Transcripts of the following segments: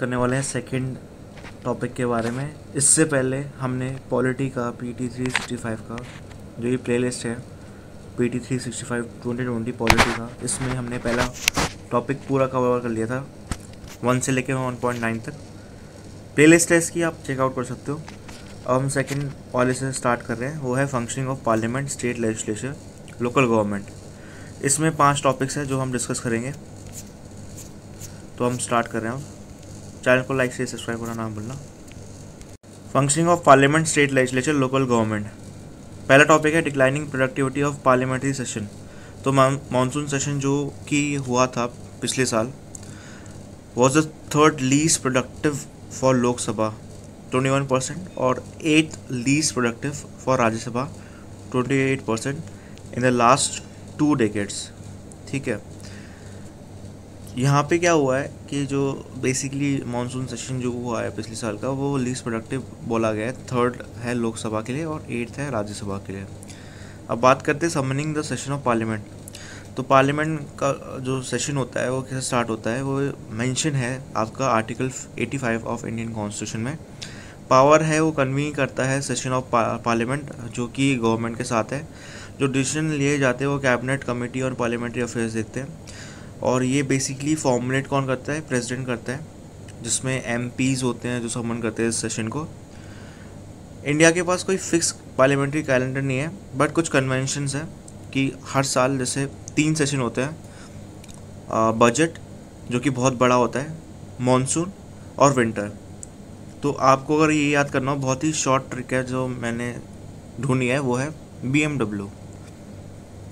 करने वाले हैं सेकंड टॉपिक के बारे में। इससे पहले हमने पॉलिटी का PT 365 का जो ये प्लेलिस्ट है PT 365 2020 पॉलिटी का, इसमें हमने पहला टॉपिक पूरा कवर कर लिया था 1 से लेकर 1.9 तक। प्लेलिस्ट है इसकी, आप चेकआउट कर सकते हो। अब हम सेकंड वाले से स्टार्ट कर रहे हैं, वो है functioning of parliament, state legislature, local government. इसमें 5 टॉपिक्स हैं जो हम डिस्कस करेंगे। तो हम स्टार्ट कर रहे हैं। चैनल को लाइक से सब्सक्राइब करना ना भूलना। Functioning of parliament, state legislature, local government. पहला टॉपिक है declining productivity of parliamentary session. तो मानसून सेशन जो कि हुआ था पिछले साल was the third least productive for Lok Sabha 21% और 8th least productive for Rajya Sabha 28% in the last 2 decades। ठीक है, यहाँ पे क्या हुआ है कि जो बेसिकली मानसून सेशन जो हुआ है पिछले साल का, वो लीस्ट प्रोडक्टिव बोला गया है। 3rd है लोकसभा के लिए और 8th है राज्यसभा के लिए। अब बात करते हैं summoning the session of parliament. तो पार्लियामेंट का जो सेशन होता है वो कैसे स्टार्ट होता है, वो मेंशन है आपका आर्टिकल 85 ऑफ इंडियन कॉन्स्टिट्यूशन में। पावर है वो कन्वीन करता है सेशन ऑफ पार्लियामेंट, जो कि गवर्नमेंट के साथ है। जो डिसीजन लिए जाते हैं वो कैबिनेट कमेटी और पार्लियामेंट्री अफेयर्स देखते हैं। और ये बेसिकली फॉर्मुलेट कौन करता है? प्रेसिडेंट करता है, जिसमें MPs होते हैं जो समन करते हैं इस सेशन को। इंडिया के पास कोई फिक्स पार्लियामेंट्री कैलेंडर नहीं है, बट कुछ कन्वेंशंस हैं कि हर साल जैसे 3 सेशन होते हैं। बजट जो कि बहुत बड़ा होता है, मॉनसून और विंटर। तो आपको अगर ये याद करना हो, बहुत ही शॉर्ट ट्रिक है जो मैंने ढूंढी है, वो है BMW।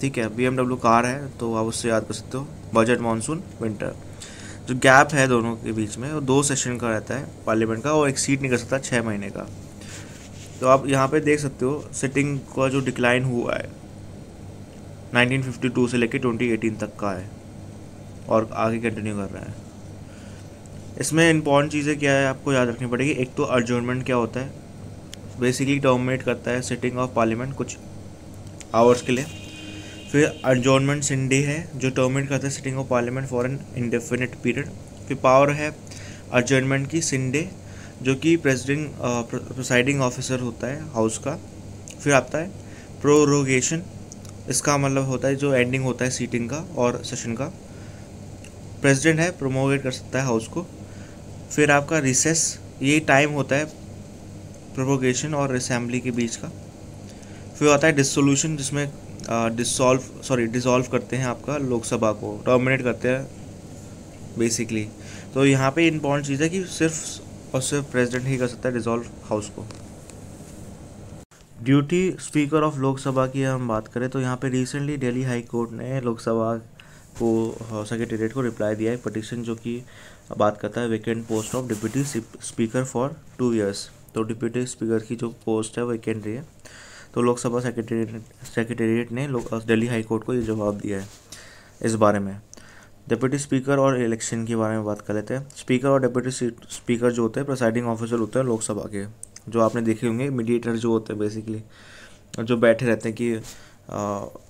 ठीक है, BMW कार है तो आप उससे याद कर सकते हो। Budget, monsoon, winter. जो गैप है दोनों के बीच में वो 2 सेशन का रहता है पार्लियामेंट का, और एक्सीड नहीं कर सकता 6 महीने का। तो आप यहाँ पे देख सकते हो सिटिंग का जो डिक्लाइन हुआ है 1952 से लेकर 2018 तक का है और आगे कंटिन्यू कर रहा है। इसमें इंपॉर्टेंट चीज़ें क्या है आपको याद रखनी पड़ेगी। एक तो एडजर्नमेंट क्या होता है, बेसिकली टर्मिनेट करता है सिटिंग ऑफ पार्लियामेंट कुछ आवर्स के लिए। फिर एडजर्नमेंट सिंडे है जो टर्मिनेट करता है sitting of parliament for an indefinite period. फिर पावर है एडजर्नमेंट की सिंडे, जो कि प्रेसिडिंग ऑफिसर होता है हाउस का। फिर आता है प्रोरोगेशन, इसका मतलब होता है जो एंडिंग होता है सीटिंग का और सेशन का। प्रेसिडेंट है, प्रोमोगेट कर सकता है हाउस को। फिर आपका रिसेस, ये टाइम होता है प्रोपोगेशन और असेंबली के बीच का। फिर आता है डिसोल्यूशन, जिसमें डिसॉल्व करते हैं आपका लोकसभा को, टर्मिनेट करते हैं बेसिकली। तो यहाँ पे इंपॉर्टेंट चीज़ है कि सिर्फ और सिर्फ प्रेसिडेंट ही कर सकता है डिसॉल्व हाउस को। ड्यूटी स्पीकर ऑफ लोकसभा की हम बात करें तो यहाँ पे रिसेंटली दिल्ली हाई कोर्ट ने लोकसभा को सेक्रेटेरिएट को रिप्लाई दिया है पिटीशन, जो कि बात करता है vacant post of deputy speaker for 2 years। तो डिप्टी स्पीकर की जो पोस्ट है वेकेंट रही है। तो लोकसभा सेक्रेटेरिएट ने दिल्ली हाई कोर्ट को ये जवाब दिया है इस बारे में। डिप्टी स्पीकर और इलेक्शन के बारे में बात कर लेते हैं। स्पीकर और डिप्टी स्पीकर जो होते हैं प्रिसाइडिंग ऑफिसर होते हैं लोकसभा के, जो आपने देखे होंगे मीडिएटर जो होते हैं बेसिकली, जो बैठे रहते हैं कि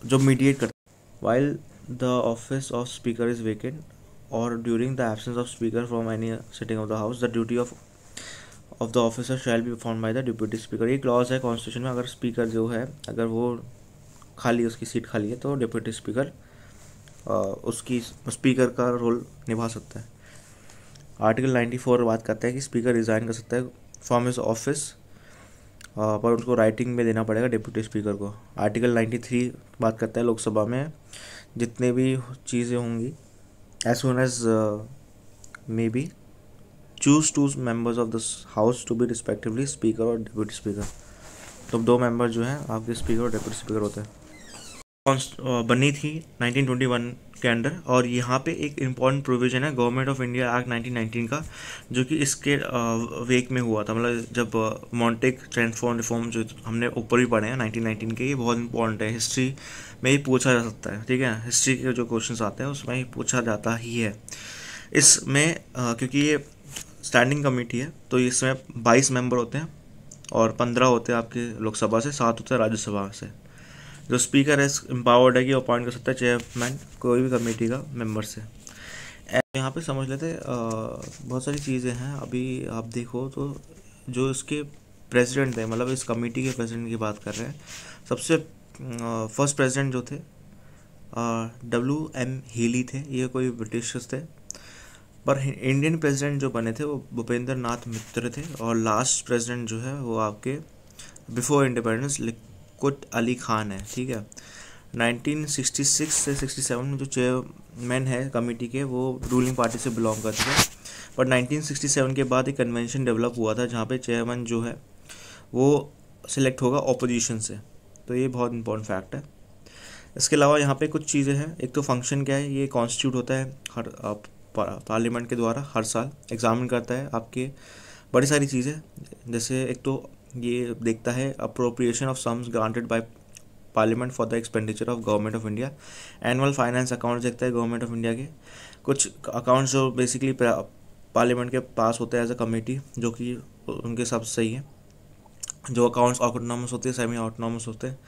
जो मीडिएट करते हैं। While the office of speaker is vacant और during the absence of speaker from any sitting of the house, the duty of the officer shall be perform by the deputy speaker. ये clause है constitution में, अगर speaker जो है अगर वो खाली, उसकी सीट खाली है तो डिप्टी स्पीकर उसकी स्पीकर का रोल निभा सकता है। आर्टिकल 94 बात करता है कि स्पीकर रिज़ाइन कर सकता है फ्रॉम हिज ऑफिस, पर उसको राइटिंग में देना पड़ेगा डिप्टी स्पीकर को। आर्टिकल 93 बात करता है लोकसभा में जितने भी चीज़ें होंगी as soon as may be choose 2 members of this house to be respectively speaker और डिप्टी स्पीकर। तो 2 मेंबर जो हैं आपके स्पीकर और डिप्टी स्पीकर होते हैं। बनी थी 1921 के अंडर, और यहाँ पे एक इम्पॉर्टेंट प्रोविज़न है गवर्नमेंट ऑफ इंडिया एक्ट 1919 का, जो कि इसके वेक में हुआ था। मतलब जब मॉन्टेक ट्रांसफॉर्म रिफॉर्म जो हमने ऊपर ही पढ़े हैं 1919 के, ये बहुत इंपॉर्टेंट है, हिस्ट्री में ही पूछा जा सकता है। ठीक है, हिस्ट्री के जो क्वेश्चन आते हैं उसमें ही पूछा जाता ही है। इसमें क्योंकि ये स्टैंडिंग कमेटी है तो इसमें 22 मेंबर होते हैं और 15 होते हैं आपके लोकसभा से, 7 होते हैं राज्यसभा से। जो स्पीकर है एम्पावर्ड है कि वो अपॉइंट कर सकता है चेयरमैन कोई भी कमेटी का मेंबर से। यहाँ पे समझ लेते बहुत सारी चीज़ें हैं। अभी आप देखो तो जो इसके प्रेसिडेंट थे, मतलब इस कमेटी के प्रेसिडेंट की बात कर रहे हैं, सबसे फर्स्ट प्रेसिडेंट जो थे WM हेली थे। ये कोई ब्रिटिशर्स थे। पर इंडियन प्रेसिडेंट जो बने थे वो भूपेंद्र नाथ मित्र थे। और लास्ट प्रेसिडेंट जो है वो आपके बिफोर इंडिपेंडेंस लियाकत अली खान है। ठीक है, 1966 से 67 में जो चेयरमैन है कमेटी के वो रूलिंग पार्टी से बिलोंग करते थे। पर 1967 के बाद एक कन्वेंशन डेवलप हुआ था जहाँ पे चेयरमैन जो है वो सिलेक्ट होगा ऑपोजिशन से। तो ये बहुत इंपॉर्टेंट फैक्ट है। इसके अलावा यहाँ पे कुछ चीज़ें हैं। एक तो फंक्शन क्या है, ये कॉन्स्टिट्यूट होता है हर पार्लियामेंट के द्वारा, हर साल एग्जामिन करता है आपके बड़ी सारी चीज़ें। जैसे एक तो ये देखता है appropriation of sums granted by parliament for the expenditure of government of India. Annual finance account देखता है गवर्नमेंट ऑफ इंडिया के। कुछ अकाउंट्स जो बेसिकली पार्लियामेंट के पास होते हैं एज अ कमेटी, जो कि उनके हिसाब से सही है। जो अकाउंट्स ऑटोनॉमस होते हैं, सेमी ऑटोनॉमस होते हैं।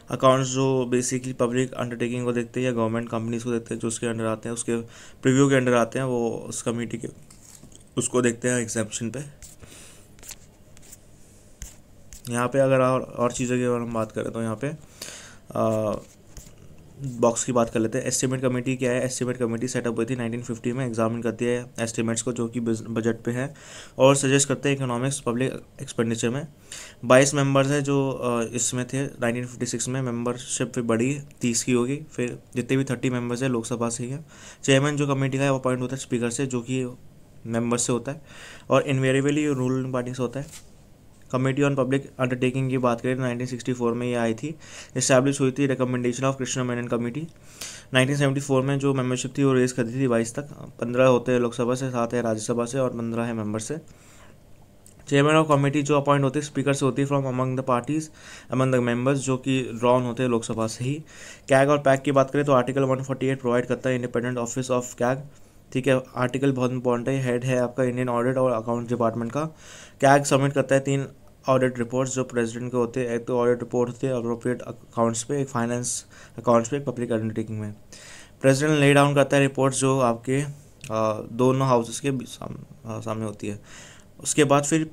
अकाउंट्स जो बेसिकली पब्लिक अंडरटेकिंग को देखते हैं या गवर्नमेंट कंपनीज को देखते हैं, जो उसके अंडर आते हैं, उसके प्रीव्यू के अंडर आते हैं, वो उस कमेटी के उसको देखते हैं एग्जेम्पशन पे। यहाँ पे अगर और चीज़ों के बारे में बात करें तो यहाँ पे बॉक्स की बात कर लेते हैं। एस्टिमेट कमेटी क्या है? एस्टिमेट कमेटी सेटअप हुई थी 1950 में। एग्जामिन करती है एस्टिमेट्स को जो कि बजट पे है और सजेस्ट करते हैं इकोनॉमिक्स पब्लिक एक्सपेंडिचर में। 22 मेंबर्स हैं जो इसमें थे 1956 में। मेंबरशिप फिर बढ़ी 30 की होगी। फिर जितने भी 30 मेंबर्स हैं लोकसभा से ही है। चेयरमैन जो कमेटी का है वो अपॉइंट होता है स्पीकर से, जो कि मेंबर्स से होता है और इनवेरिएबली रूलिंग पार्टी से होता है। कमेटी ऑन पब्लिक अंडरटेकिंग की बात करें तो 1964 में ये आई थी, इस्टेब्लिश हुई थी recommendation of Krishna Menon committee. 1974 में जो मेंबरशिप थी वो रेज कर दी थी 22 तक। 15 होते हैं लोकसभा से, 7 है राज्यसभा से और 15 है मेंबर से। चेयरमैन ऑफ कमेटी जो अपॉइंट होती है स्पीकर से होती है from among the parties among the members, जो कि ड्रॉन होते हैं लोकसभा से ही। कैग और पैक की बात करें तो आर्टिकल 148 प्रोवाइड करता है इंडिपेंडेंट ऑफिस ऑफ कैग। ठीक है, आर्टिकल बहुत इंपॉर्टेंट है। हेड है आपका इंडियन ऑडिट और अकाउंट डिपार्टमेंट का। कैग सबमिट करता है 3 ऑडिट रिपोर्ट्स जो प्रेसिडेंट के होते हैं। एक तो ऑडिट रिपोर्ट होती है अप्रोप्रिएट अकाउंट्स पे, एक फाइनेंस अकाउंट्स पे, एक पब्लिक अंडरटेकिंग में। प्रेसिडेंट ले डाउन करता है रिपोर्ट्स जो आपके दोनों हाउसेस के सामने होती है। उसके बाद फिर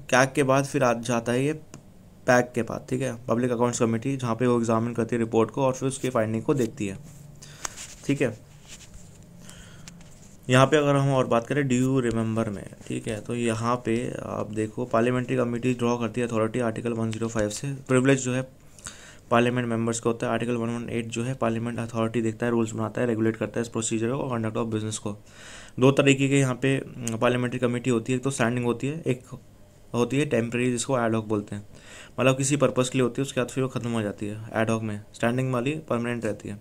कैग के बाद फिर आ जाता है ये पैक के बाद। ठीक है, पब्लिक अकाउंट्स कमेटी, जहाँ पे वो एग्जामिन करती है रिपोर्ट को और फिर उसकी फाइंडिंग को देखती है। ठीक है, यहाँ पे अगर हम और बात करें डू यू रिमेंबर में, ठीक है, तो यहाँ पे आप देखो पार्लियामेंट्री कमेटी ड्रॉ करती है अथॉरिटी आर्टिकल 105 से। प्रिविलेज जो है पार्लियामेंट मेंबर्स का होता है। आर्टिकल 118 जो है पार्लियामेंट अथॉरिटी देखता है, रूल्स बनाता है, रेगुलेट करता है इस प्रोसीजर को, कंडक्ट ऑफ बिजनेस को। 2 तरीके के यहाँ पे पार्लियामेंट्री कमेटी होती है। एक तो स्टैंडिंग होती है, एक होती है टेम्प्रेरी, जिसको एडहॉक बोलते हैं। मतलब किसी पर्पज़ के लिए होती है, उसके बाद फिर वो खत्म हो जाती है। एडहॉक में स्टैंडिंग वाली परमानेंट रहती है।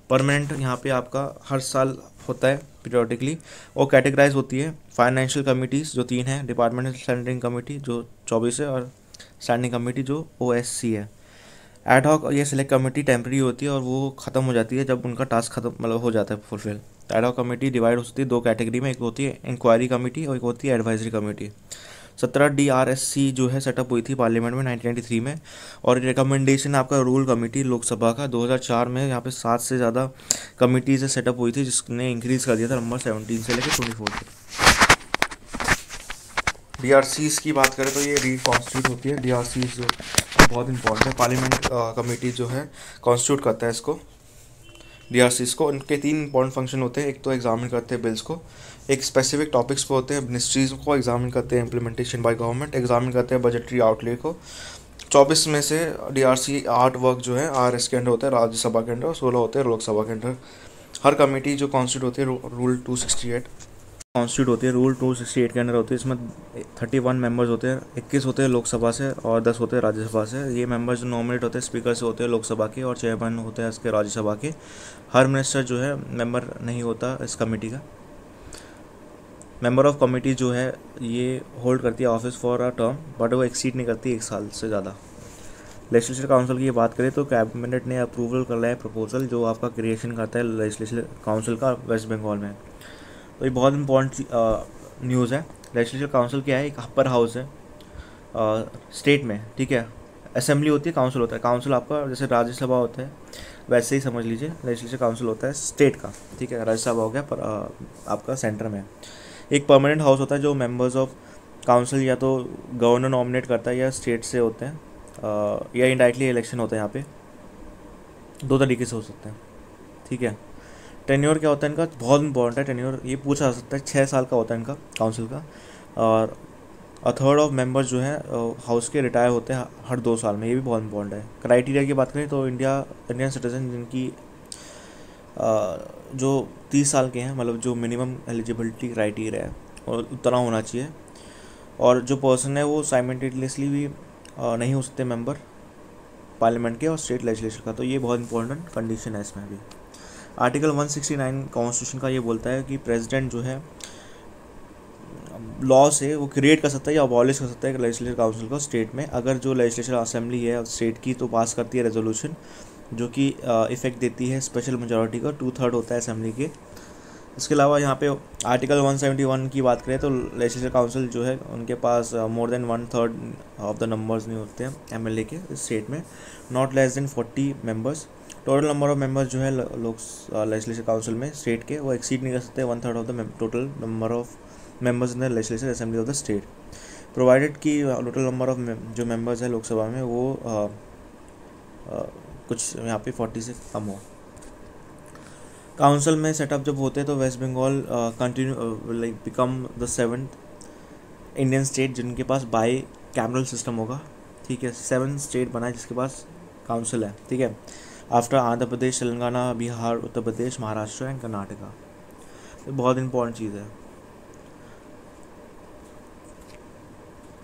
परमानेंट यहाँ पे आपका हर साल होता है पीरियोडिकली और कैटेगराइज होती है। फाइनेंशियल कमिटीज़ जो 3 हैं, डिपार्टमेंटल स्टैंडिंग कमेटी जो 24 है और स्टैंडिंग कमेटी जो OSC है। एडहॉक ये सिलेक्ट कमेटी टेम्प्रेरी होती है और वो ख़त्म हो जाती है जब उनका टास्क खत्म मतलब हो जाता है फुलफिल। एडहॉक कमेटी डिवाइड होती है 2 कैटेगरी में, एक होती है इंक्वायरी कमेटी और एक होती है एडवाइजरी कमेटी। 17 DRSC जो है सेटअप हुई थी पार्लियामेंट में 1993 में। और रिकमेंडेशन आपका रूल कमेटी लोकसभा का 2004 में यहाँ पे 7 से ज़्यादा कमिटीज़ सेटअप हुई थी, जिसने इंक्रीज़ कर दिया था नंबर 17 से लेकर 24 तक। DRCs की बात करें तो ये रिकॉन्स्टिट्यूट होती है। DRCs जो बहुत इंपॉर्टेंट है, पार्लियामेंट कमेटी जो है कॉन्स्टिट्यूट करता है इसको, DRCs को। उनके 3 इंपॉर्टेंट फंक्शन होते हैं। एक तो एग्जामिन करते हैं बिल्स को, एक स्पेसिफिक टॉपिक्स पे होते हैं, मिनिस्ट्रीज को एग्जामिन करते हैं, इम्प्लीमेंटेशन बाय गवर्नमेंट, एग्जामिन करते हैं बजटरी आउटले को। 24 में से DRC 8 वर्क जो है RS के अंडर होता है, राज्यसभा के अंडर, और 16 होते हैं लोकसभा के अंडर। हर कमेटी जो कॉन्स्टिट्यूट होती है रूल 268 कॉन्स्टिट्यूट होती है, रूल 268 के अंडर होती है। इसमें 31 मेंबर्स होते हैं, 21 होते हैं लोकसभा से और 10 होते हैं राज्यसभा से। ये मेंबर्स जो नॉमिनेट होते हैं स्पीकर से होते हैं लोकसभा के और चेयरमैन होते हैं इसके राज्यसभा के। हर मिनिस्टर जो है मेंबर नहीं होता इस कमेटी का। मेंबर ऑफ कमेटी जो है ये होल्ड करती है office for a term, but वो एक्सीड नहीं करती 1 साल से ज़्यादा। लेजिस्लेचर काउंसिल की बात करें तो कैबिनेट ने अप्रूवल कर लिया है प्रपोजल जो आपका क्रिएशन करता है लेजिस्लेचर काउंसिल का वेस्ट बंगाल में। तो ये बहुत इंपॉर्टेंट न्यूज़ है। लेजिस्लेचर काउंसिल क्या है? एक अपर हाउस है स्टेट में। ठीक है, असेंबली होती है, काउंसिल होता है। काउंसिल आपका जैसे राज्यसभा होता है, वैसे ही समझ लीजिए लेजिस्लेटिव काउंसिल होता है स्टेट का, ठीक है। राज्यसभा हो गया पर आपका सेंटर में। एक परमानेंट हाउस होता है जो मेंबर्स ऑफ काउंसिल या तो गवर्नर नॉमिनेट करता है या स्टेट से होते हैं, या इनडायरेक्टली इलेक्शन होता है। यहाँ पे दो तरीके से हो सकते हैं, ठीक है। टेन्योर क्या होता है इनका, बहुत इंपॉर्टेंट है टेन्योर, ये पूछा जा सकता है। 6 साल का होता है इनका काउंसिल का। और अ थर्ड ऑफ मेंबर्स जो है हाउस के रिटायर होते हैं हर 2 साल में, ये भी बहुत इंपॉर्टेंट है। क्राइटेरिया की बात करें तो इंडियन सिटीजन जिनकी जो 30 साल के हैं, मतलब जो मिनिमम एलिजिबिलिटी क्राइटेरिया है और उतना होना चाहिए। और जो पर्सन है वो साइमल्टेनियसली भी नहीं हो सकते मेंबर पार्लियामेंट के और स्टेट लेजिस्लेचर का, तो ये बहुत इंपॉर्टेंट कंडीशन है इसमें भी। आर्टिकल 169 कॉन्स्टिट्यूशन का ये बोलता है कि प्रेसिडेंट जो है लॉ से वो क्रिएट कर सकता है या अबॉलिश कर सकता है लेजिस्लेटिव काउंसिल को स्टेट में, अगर जो लेजिस्लेटिव असेंबली है स्टेट की तो पास करती है रेजोल्यूशन जो कि इफेक्ट देती है स्पेशल मेजॉरिटी का, 2/3 होता है असेंबली के। इसके अलावा यहाँ पे आर्टिकल 171 की बात करें तो लेजिस्लेटिव काउंसिल जो है उनके पास more than 1/3 of the numbers नहीं होते हैं एमएलए के स्टेट में, not less than 40 members. Total number of members जो है लोग लेजिस्लेटिव काउंसिल में स्टेट के वो एक्सीड नहीं कर सकते 1/3 of the total number of members in the legislative assembly of the state, provided कि टोटल नंबर ऑफ जो मेंबर्स है लोकसभा में वो कुछ यहाँ पे 40 से कम हो। काउंसिल में सेटअप जब होते हैं तो West Bengal continue like become the 7th Indian state जिनके पास बाई कैमरल सिस्टम होगा, ठीक है। 7 स्टेट बना है जिसके पास काउंसिल है, ठीक है, आफ्टर आंध्र प्रदेश, तेलंगाना, बिहार, उत्तर प्रदेश, महाराष्ट्र एंड कर्नाटका। ये बहुत इंपॉर्टेंट चीज़ है।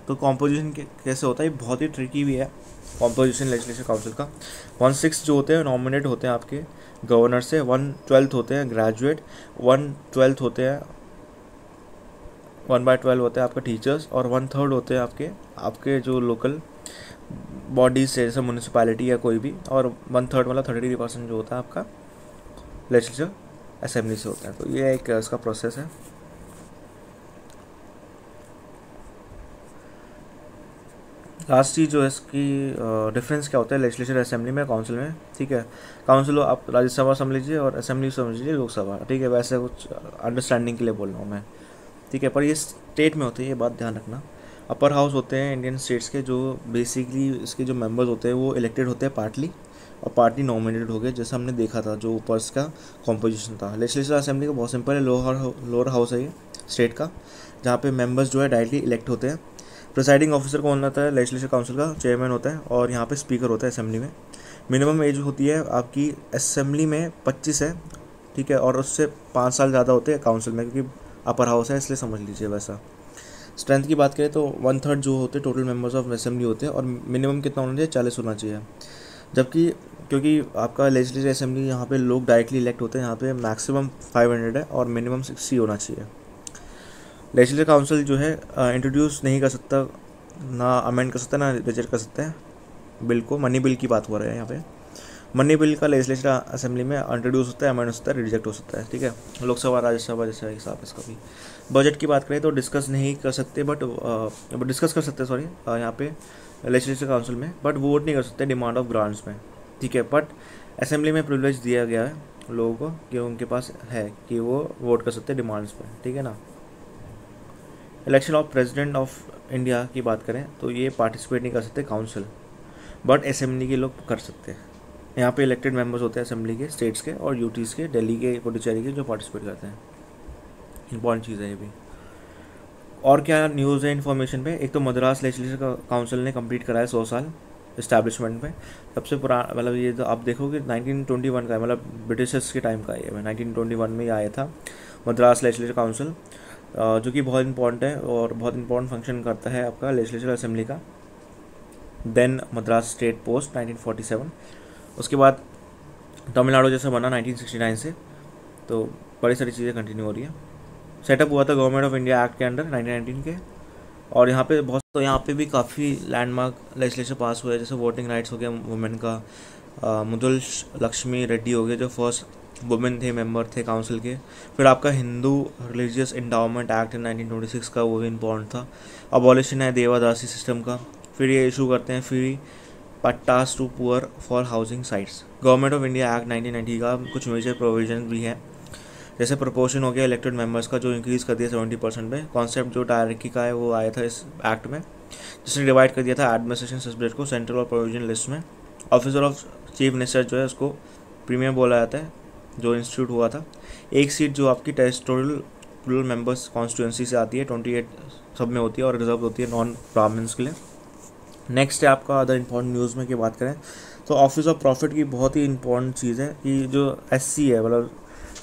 तो कॉम्पोजिशन कैसे होता है, ये बहुत ही ट्रिकी भी है कॉम्पोजिशन लेजिस्लेटिव काउंसिल का। 1/6 जो होते हैं नॉमिनेट होते हैं आपके गवर्नर से, 1/12 होते हैं ग्रेजुएट, 1/12 होते हैं 1/12 होते हैं आपके टीचर्स, और 1/3 होते हैं आपके जो लोकल बॉडीज से जैसे म्यूनिसिपैलिटी या कोई भी, और 1/3 मतलब 33% जो होता है आपका लेजिस्लेटिव असेंबली से होता है। तो ये एक इसका प्रोसेस है। लास्ट चीज़ जो है इसकी डिफरेंस क्या होता है लेजिस्लेटिव असेंबली में काउंसिल में, ठीक है। काउंसिल आप राज्यसभा समझ लीजिए और असेंबली समझ लीजिए लोकसभा, ठीक है। वैसे कुछ अंडरस्टैंडिंग के लिए बोल रहा हूँ मैं, ठीक है। पर ये स्टेट में होते हैं, ये बात ध्यान रखना। अपर हाउस होते हैं इंडियन स्टेट्स के, जो बेसिकली इसके जो मेंबर्स होते हैं वो इलेक्टेड होते हैं पार्टली और पार्टी नॉमिनेटेड हो गए, जैसे हमने देखा था जो ऊपर का कॉम्पोजिशन था। लेजिस्लेटिव असेंबली का बहुत सिंपल है, लोअर हाउस है ये स्टेट का, जहाँ पे मेंबर्स जो है डायरेक्टली इलेक्ट होते हैं। प्रिसाइडिंग ऑफिसर कौन होता है, लेजिस्लेटिव काउंसिल का चेयरमैन होता है, और यहाँ पे स्पीकर होता है असेंबली में। मिनिमम एज होती है आपकी असेंबली में 25 है, ठीक है, और उससे 5 साल ज़्यादा होते हैं काउंसिल में, क्योंकि अपर हाउस है इसलिए समझ लीजिए वैसा। स्ट्रेंथ की बात करें तो 1/3 जो होते हैं टोटल मेंबर्स ऑफ असेंबली होते हैं, और मिनिमम कितना होना चाहिए, 40 होना चाहिए। जबकि क्योंकि आपका लेजिस्लेटिव असेंबली यहाँ पे लोग डायरेक्टली इलेक्ट होते हैं, यहाँ पे मैक्सिमम 500 है और मिनिमम 60 होना चाहिए। लेजिस्लेटिव काउंसिल जो है इंट्रोड्यूस नहीं कर सकता, ना अमेंड कर सकता ना रिजेक्ट कर सकता है बिल को। मनी बिल की बात हो रही है यहाँ पे। मनी बिल का लेजिस्लेटिव असेंबली में इंट्रोड्यूस होता है, अमेंड हो सकता है, रिजेक्ट हो सकता है, ठीक है। लोकसभा राज्यसभा जैसा हिसाब इसका भी। बजट की बात करें तो डिस्कस नहीं कर सकते, बट डिस्कस कर सकते हैं सॉरी यहाँ पे लेजिस्लेटिव काउंसिल में, बट वोट नहीं कर सकते डिमांड ऑफ ग्रांट्स में, ठीक है। बट असेंबली में प्रिविलेज दिया गया है लोगों को कि उनके पास है कि वो वोट कर सकते हैं डिमांड्स पे, ठीक है ना। Election of president of India की बात करें तो ये पार्टिसिपेट नहीं कर सकते काउंसिल, बट असेंबली के लोग कर सकते हैं। यहाँ पे इलेक्टेड मेंबर्स होते हैं असेंबली के, स्टेट्स के और यूटीज़ के, दिल्ली के, पुडुचेरी के, जो पार्टिसिपेट करते हैं। इंपॉर्टेंट चीज़ है ये भी। और क्या न्यूज़ है इन्फॉर्मेशन पे, एक तो मद्रास लेजिस्लेटिव काउंसिल ने कंप्लीट कराया 100 साल इस्टेब्लिशमेंट में। सबसे पुराना मतलब ये तो आप देखोगे 1921 का है, मतलब ब्रिटिशर्स के टाइम का है, 1921 में ये आया था मद्रास लेजिस्लेटिव काउंसिल, जो कि बहुत इंपॉर्टेंट है और बहुत इंपॉर्टेंट फंक्शन करता है आपका लेजिस्लेटिव असेंबली का। देन मद्रास स्टेट पोस्ट 1947, उसके बाद तमिलनाडु जैसा बना 1969 से। तो बड़ी सारी चीज़ें कंटिन्यू हो रही है। सेटअप हुआ था गवर्नमेंट ऑफ इंडिया एक्ट के अंडर 1919 के, और यहाँ पे बहुत, तो यहाँ पे भी काफ़ी लैंडमार्क लेजिस्लेशन पास हुए, जैसे वोटिंग राइट्स हो गया वुमेन का, मुदुल लक्ष्मी रेड्डी हो गए जो फर्स्ट वुमेन थे, मेंबर थे काउंसिल के। फिर आपका हिंदू रिलीजियस इंडाउमेंट एक्ट 1926 का, वो भी इम्पोर्टेंट था। अबॉलिशन है देवादासी सिस्टम का। फिर ये इशू करते हैं free pattas to poor for housing sites, government of India act 1990 का कुछ मेजर प्रोविजन भी है, जैसे प्रोपोर्शन हो गया इलेक्टेड मेंबर्स का जो इंक्रीज़ कर दिया 70% पे। कॉन्सेप्ट जो डायरेक्टरी का है वो आया था इस एक्ट में, जिसने डिवाइड कर दिया था एडमिनिस्ट्रेशन सब्जेक्ट को सेंट्रल और प्रोविजन लिस्ट में। ऑफिसर ऑफ चीफ मिनिस्टर जो है उसको प्रीमियर बोला जाता है, जो इंस्टीट्यूट हुआ था। एक सीट जो आपकी टेरिटोरियल मेंबर्स कॉन्स्टिट्यूंसी से आती है 28 सब में होती है और रिजर्व होती है नॉन ब्राह्मण्स के लिए। नेक्स्ट है आपका अदर इंपॉर्टेंट न्यूज़ में की बात करें तो ऑफिस ऑफ प्रॉफिट की बहुत ही इंपॉर्टेंट चीज़ है कि जो SC है, मतलब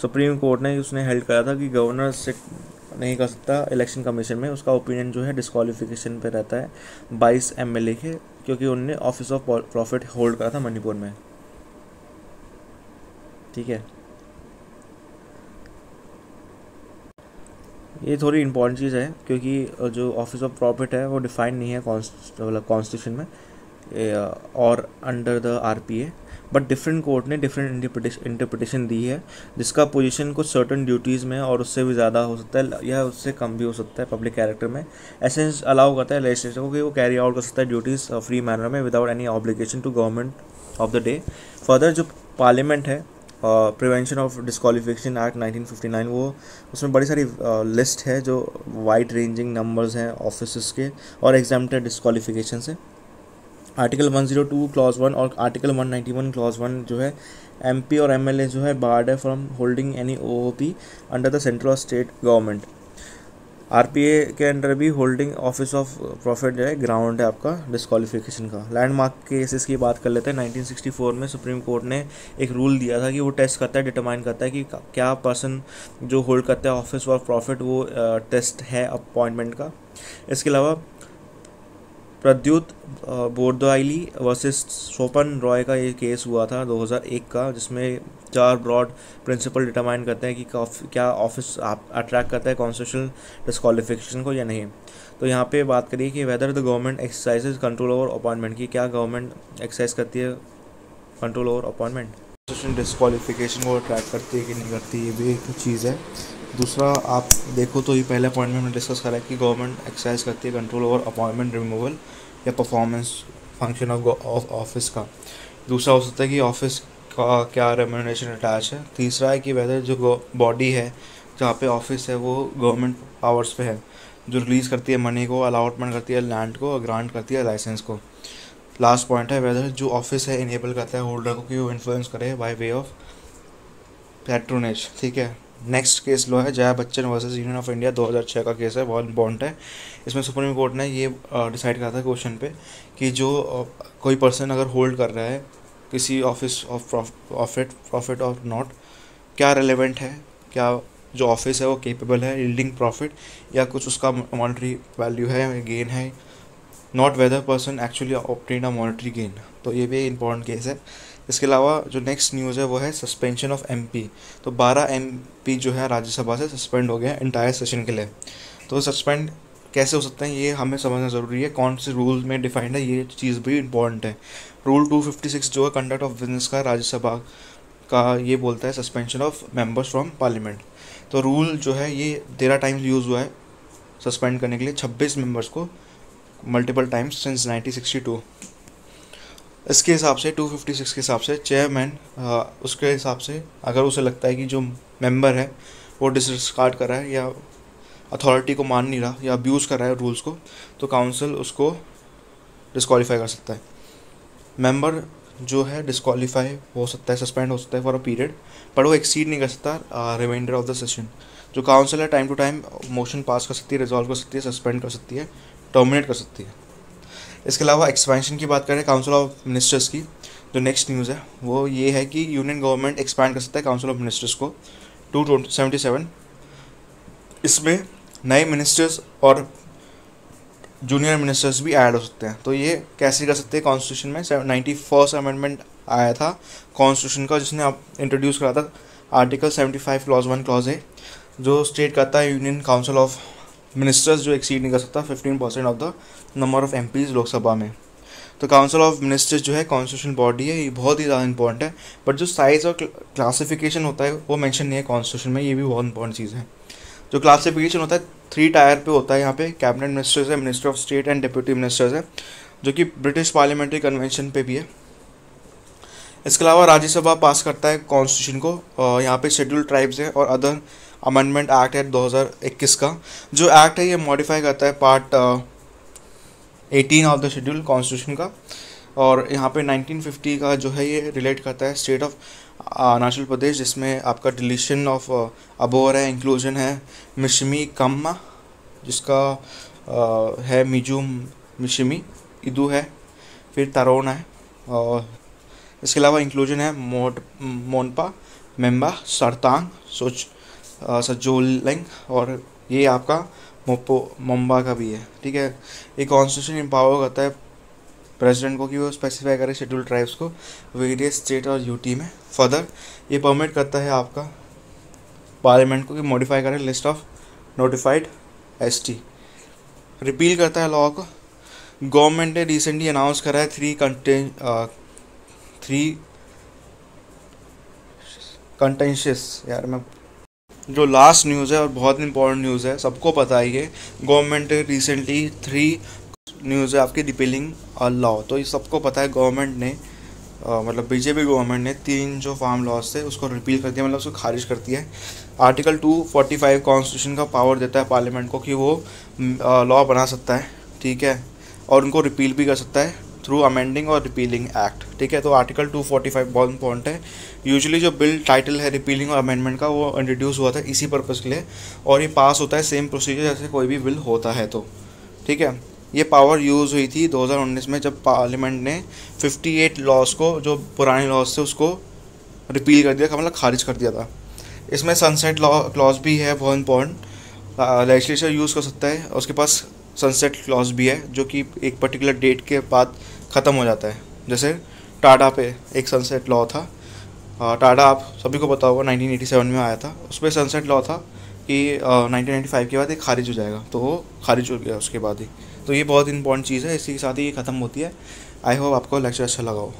सुप्रीम कोर्ट ने उसने हेल्ड करा था कि गवर्नर से नहीं कर सकता इलेक्शन कमीशन में, उसका ओपिनियन जो है डिस्क्वालिफिकेशन पे रहता है 22 MLA के, क्योंकि उन्होंने ऑफिस ऑफ प्रॉफिट होल्ड करा था मणिपुर में। ठीक है, ये थोड़ी इंपॉर्टेंट चीज़ है क्योंकि जो ऑफिस ऑफ प्रॉफिट है वो डिफाइन नहीं है कॉन्स्टिट्यूशन में और under the RPA, but different court ने डिफरेंट इंटरप्रिटेशन दी है, जिसका पोजीशन कुछ सर्टन ड्यूटीज़ में और उससे भी ज़्यादा हो सकता है या उससे कम भी हो सकता है पब्लिक कैरेक्टर में। ऐसे अलाउ करता है लेजिस्लेचर को कि वो कैरी आउट कर सकता है ड्यूटीज़ फ्री मैनर में without any obligation to government of the day. Further जो पार्लियामेंट है प्रिवेंशन ऑफ डिस्क्वालिफिकेशन एक्ट 1959, वो उसमें बड़ी सारी लिस्ट है जो वाइड रेंजिंग नंबर्स हैं ऑफिस के और एग्जाम्प्टेड डिस्क्वालिफिकेशन से। आर्टिकल 102 क्लॉज 1 और आर्टिकल 191 क्लॉज 1 जो है MP और MLA जो है बार्ड है from holding any OOP under the central और स्टेट गवर्नमेंट। RPA के अंडर भी होल्डिंग ऑफिस ऑफ प्रॉफिट जो है ग्राउंड है आपका डिस्क्वालिफिकेशन का। लैंडमार्क केसेस की बात कर लेते हैं। 1964 में सुप्रीम कोर्ट ने एक रूल दिया था कि वो टेस्ट करता है, डिटरमाइन करता है कि क्या पर्सन जो होल्ड करता है ऑफिस ऑफ प्रॉफिट वो टेस्ट है अपॉइंटमेंट का। इसके अलावा प्रद्युत बोरदोहाई वर्सेस सोपन रॉय का ये केस हुआ था 2001 का, जिसमें 4 ब्रॉड प्रिंसिपल डिटरमाइन करते हैं कि क्या ऑफिस अट्रैक्ट करता है कॉन्स्टिट्यूशनल डिस्क्वालिफिकेशन को या नहीं। तो यहाँ पे बात करिए कि whether the government exercises control over appointment, की क्या गवर्नमेंट एक्सरसाइज करती है control over appointment, constitutional disqualification को अट्रैक्ट करती है कि नहीं करती, ये भी एक चीज़ है। दूसरा आप देखो तो ये पहले पॉइंट में हमने डिस्कस करा है कि गवर्नमेंट एक्सरसाइज करती है कंट्रोल ओवर अपॉइंटमेंट रिमूवल या परफॉर्मेंस फंक्शन ऑफ ऑफिस का। दूसरा हो सकता है कि ऑफिस का क्या रेम्यूनरेशन अटैच है। तीसरा है कि वेदर जो बॉडी है जहाँ पे ऑफिस है वो गवर्नमेंट पावर्स पे है, जो रिलीज़ करती है मनी को, अलॉटमेंट करती है लैंड को, ग्रांट करती है लाइसेंस को। लास्ट पॉइंट है वेदर जो ऑफिस है इनेबल करता है होल्डर को कि वो इन्फ्लुएंस करे बाय वे ऑफ पैट्रोनेज। ठीक है, नेक्स्ट केस लो है Jaya Bachchan versus union of India 2006 का केस है, बहुत इंपॉर्टेंट है। इसमें सुप्रीम कोर्ट ने ये डिसाइड करा था क्वेश्चन पे कि जो कोई पर्सन अगर होल्ड कर रहा है किसी ऑफिस ऑफ प्रॉफिट और नॉट, क्या रेलेवेंट है, क्या जो ऑफिस है वो केपेबल है यील्डिंग प्रॉफिट या कुछ उसका मॉनेटरी वैल्यू है, गेन है, not whether person actually obtain a monetary gain. तो ये भी इंपॉर्टेंट केस है। इसके अलावा जो नेक्स्ट न्यूज़ है वो है सस्पेंशन ऑफ MP। तो 12 MP जो है राज्यसभा से सस्पेंड हो गए हैं इंटायर सेशन के लिए। तो सस्पेंड कैसे हो सकते हैं ये हमें समझना ज़रूरी है, कौन से रूल में डिफाइंड है, ये चीज़ भी इंपॉर्टेंट है। रूल 256 जो है कंडक्ट ऑफ बिजनेस का राज्यसभा का, ये बोलता है suspension of members from parliament. तो रूल जो है ये 13 टाइम्स यूज़ हुआ है सस्पेंड करने के लिए 26 मेंबर्स को मल्टीपल टाइम्स सिंस 1962। इसके हिसाब से 256 के हिसाब से चेयरमैन उसके हिसाब से अगर उसे लगता है कि जो मेंबर है वो डिसरिस्कार्ड कर रहा है या अथॉरिटी को मान नहीं रहा या अब्यूज़ कर रहा है रूल्स को, तो काउंसिल उसको डिस्क्वालीफाई कर सकता है। मेंबर जो है डिस्क्वालीफाई हो सकता है, सस्पेंड हो सकता है फॉर अ पीरियड, पर वो एक्सीड नहीं कर सकता रिमाइंडर ऑफ द सेशन। जो काउंसिल है time to time motion pass कर सकती है, रिजॉल्व कर सकती है, सस्पेंड कर सकती है, टर्मिनेट कर सकती है। इसके अलावा एक्सपेंशन की बात करें काउंसिल ऑफ मिनिस्टर्स की, जो नेक्स्ट न्यूज़ है वो ये है कि यूनियन गवर्नमेंट एक्सपैंड कर सकता है काउंसिल ऑफ मिनिस्टर्स को 277। इसमें नए मिनिस्टर्स और जूनियर मिनिस्टर्स भी ऐड हो सकते हैं। तो ये कैसे कर सकते हैं, कॉन्स्टिट्यूशन में 91st अमेंडमेंट आया था कॉन्स्टिट्यूशन का, जिसने आप इंट्रोड्यूस करा था आर्टिकल 75 क्लॉज 1 क्लॉज ए, जो स्टेट करता है यूनियन काउंसिल ऑफ मिनिस्टर्स जो एक्सीड नहीं कर सकता 15% of the number of MPs Lok Sabha में। तो काउंसिल ऑफ मिनिस्टर्स जो है कॉन्स्टिट्यूशन बॉडी है, ये बहुत ही ज़्यादा इंपॉर्टेंट है, बट जो साइज़ और क्लासिफिकेशन होता है वो मेंशन नहीं है कॉन्स्टिट्यूशन में, ये भी बहुत इंपॉर्टेंट चीज़ है। जो क्लासिफिकेशन होता है 3 टायर पे होता है, यहाँ पे कैबिनेट मिनिस्टर्स है, minister of state and deputy ministers है, जो कि ब्रिटिश पार्लियामेंट्री कन्वेंशन पे भी है। इसके अलावा राज्यसभा पास करता है कॉन्स्टिट्यूशन को। यहाँ पे शेड्यूल ट्राइब्स है और अदर अमेंडमेंट एक्ट है 2021 का। जो एक्ट है ये मॉडिफाई करता है part 18 of the schedule constitution का। और यहाँ पे 1950 का जो है ये रिलेट करता है स्टेट ऑफ अरुणाचल प्रदेश, जिसमें आपका डिलीशन ऑफ अबोर है, इंक्लूजन है मिशमी कम्मा, जिसका है मिजू मिशमी, इदू है, फिर तरोना है, और इसके अलावा इंक्लूजन है मोनपा, मेम्बा, सरतांग, सजोलिंग, और ये आपका मोम्बा का भी है। ठीक है, ये कॉन्स्टिट्यूशन एम्पावर करता है प्रेसिडेंट को कि वो स्पेसिफाई करे शेड्यूल ट्राइब्स को वेरियस स्टेट और यूटी में। फर्दर ये परमिट करता है आपका पार्लियामेंट को कि मॉडिफाई करे list of notified ST. Repeal करता है लॉ को। गवर्नमेंट ने रिसेंटली अनाउंस करा है थ्री कंटेंशियस, यार मैं जो लास्ट न्यूज़ है और बहुत इंपॉर्टेंट न्यूज़ है, सबको पता है ये, गवर्नमेंट ने रिसेंटली 3 न्यूज़ है आपकी रिपीलिंग लॉ। तो ये सबको पता है, गवर्नमेंट ने मतलब बीजेपी गवर्नमेंट ने 3 जो फार्म लॉज थे उसको रिपील कर दिया, मतलब उसको खारिज कर दिया है। आर्टिकल 245 कॉन्स्टिट्यूशन का पावर देता है पार्लियामेंट को कि वो लॉ बना सकता है, ठीक है, और उनको रिपील भी कर सकता है थ्रू अमेंडिंग और रिपीलिंग एक्ट। ठीक है, तो आर्टिकल 245 बहुत इंपॉर्टेंट है। यूजुअली जो बिल टाइटल है रिपीलिंग और अमेंडमेंट का वो इंट्रोड्यूस हुआ था इसी पर्पज़ के लिए, और ये पास होता है सेम प्रोसीजर जैसे कोई भी बिल होता है। तो ठीक है, ये पावर यूज़ हुई थी 2019 में जब पार्लियामेंट ने 58 लॉज को, जो पुराने लॉज थे, उसको रिपील कर दिया, मतलब खारिज कर दिया था। इसमें सनसेट लॉ क्लॉज भी है, बहुत इंपॉर्टेंट, लेजिस्लेचर यूज़ कर सकता है। उसके पास सनसेट क्लॉज भी है जो कि एक पर्टिकुलर डेट के बाद ख़त्म हो जाता है। जैसे टाटा पे एक सनसेट लॉ था, टाटा आप सभी को पता होगा 1987 में आया था, उस पर सनसेट लॉ था कि 1995 के बाद ये खारिज हो जाएगा, तो वो खारिज हो गया उसके बाद ही। तो ये बहुत इंपॉर्टेंट चीज़ है, इसी के साथ ही ये ख़त्म होती है। आई होप आपको लेक्चर अच्छा लगा हो।